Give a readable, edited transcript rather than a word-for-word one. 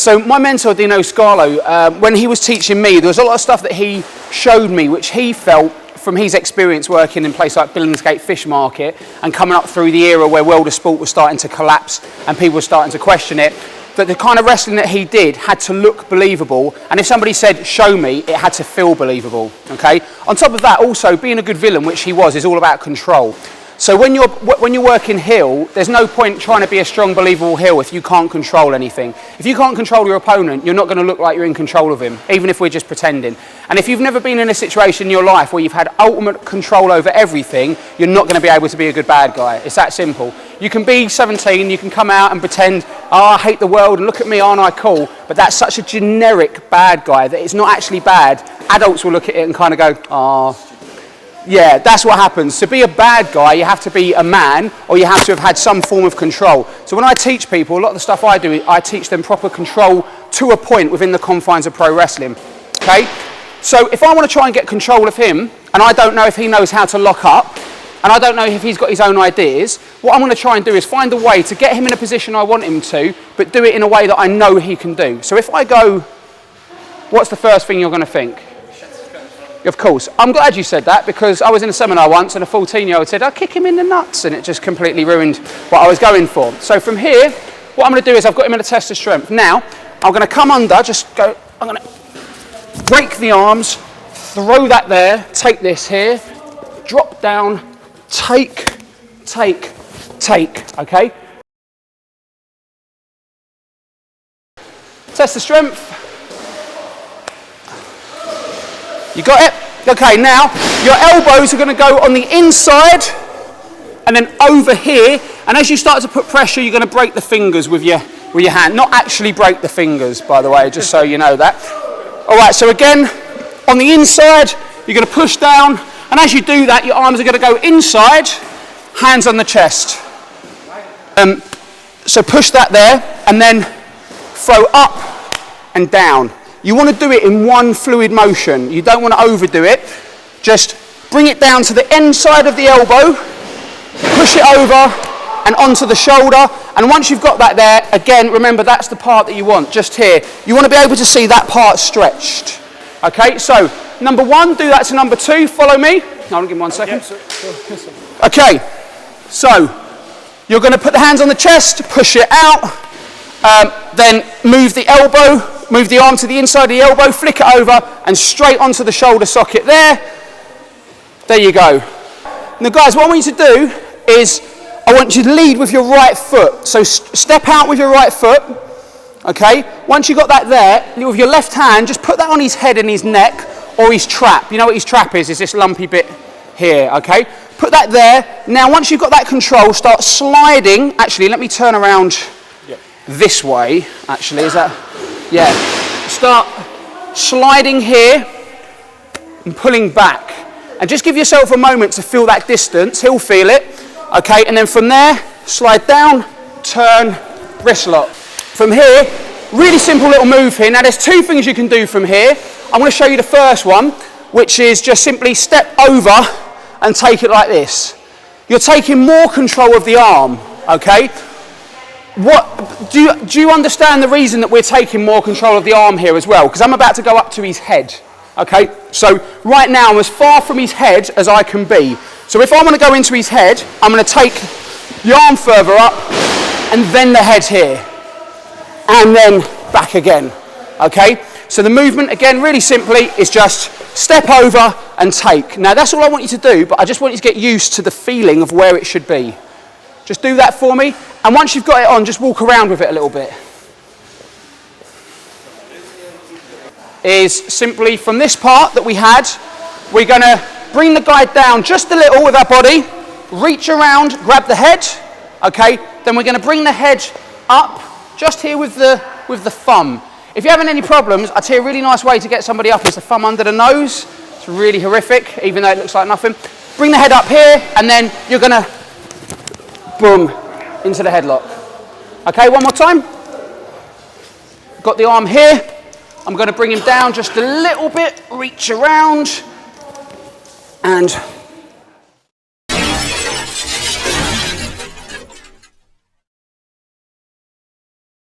So my mentor, Dino Scarlo, when he was teaching me, there was a lot of stuff that he showed me which he felt from his experience working in places like Billingsgate Fish Market and coming up through the era where world of sport was starting to collapse and people were starting to question it, that the kind of wrestling that he did had to look believable, and if somebody said show me, it had to feel believable. Okay. On top of that, also being a good villain, which he was, is all about control. So when you're working heel, there's no point trying to be a strong, believable heel if you can't control anything. If you can't control your opponent, you're not going to look like you're in control of him, even if we're just pretending. And if you've never been in a situation in your life where you've had ultimate control over everything, you're not going to be able to be a good bad guy. It's that simple. You can be 17, you can come out and pretend, oh, I hate the world and look at me, aren't I cool? But that's such a generic bad guy that it's not actually bad. Adults will look at it and kind of go, oh. Yeah, that's what happens. To be a bad guy, you have to be a man, or you have to have had some form of control. So when I teach people, a lot of the stuff I do, I teach them proper control to a point within the confines of pro wrestling. Okay? So if I want to try and get control of him, and I don't know if he knows how to lock up, and I don't know if he's got his own ideas, what I'm going to try and do is find a way to get him in a position I want him to, but do it in a way that I know he can do. So if I go, what's the first thing you're going to think? Of course. I'm glad you said that, because I was in a seminar once and a 14-year-old said, I'll kick him in the nuts, and it just completely ruined what I was going for. So from here, what I'm going to do is I've got him in a test of strength. Now, I'm going to come under, I'm going to break the arms, throw that there, take this here, drop down, take, okay? Test of strength. You got it? Okay, now your elbows are going to go on the inside and then over here, and as you start to put pressure, you're going to break the fingers with your hand. Not actually break the fingers, by the way, just so you know that. All right, so again, on the inside, you're going to push down, and as you do that, your arms are going to go inside, hands on the chest. So push that there, and then throw up and down. You want to do it in one fluid motion. You don't want to overdo it. Just bring it down to the inside of the elbow, push it over and onto the shoulder. And once you've got that there, again, remember that's the part that you want, just here. You want to be able to see that part stretched. Okay, so number one, do that to number two. Follow me. I'll give me 1 second. Okay, so you're going to put the hands on the chest, push it out, then move the elbow, move the arm to the inside of the elbow, flick it over, and straight onto the shoulder socket there. There you go. Now guys, what I want you to do is, I want you to lead with your right foot. So step out with your right foot, okay? Once you've got that there, with your left hand, just put that on his head and his neck, or his trap. You know what his trap is this lumpy bit here, okay? Put that there. Now once you've got that control, start sliding. Actually, let me turn around this way, actually, is that? Yeah, start sliding here and pulling back, and just give yourself a moment to feel that distance. He'll feel it, okay? And then from there, slide down, turn, wrist lock. From here, really simple little move here. Now there's two things you can do from here. I'm going to show you the first one, which is just simply step over and take it like this. You're taking more control of the arm, okay? Do you understand the reason that we're taking more control of the arm here as well? Because I'm about to go up to his head. Okay, so right now I'm as far from his head as I can be. So if I want to go into his head, I'm going to take the arm further up and then the head here. And then back again. Okay, so the movement again, really simply, is just step over and take. Now that's all I want you to do, but I just want you to get used to the feeling of where it should be. Just do that for me, and once you've got it on, just walk around with it a little bit. Is simply from this part that we had, we're going to bring the guy down just a little with our body, reach around, grab the head, okay? Then we're going to bring the head up, just here with the thumb. If you're having any problems, I'll tell you a really nice way to get somebody up is the thumb under the nose. It's really horrific, even though it looks like nothing. Bring the head up here, and then you're going to boom, into the headlock. Okay, one more time. Got the arm here. I'm going to bring him down just a little bit, reach around, and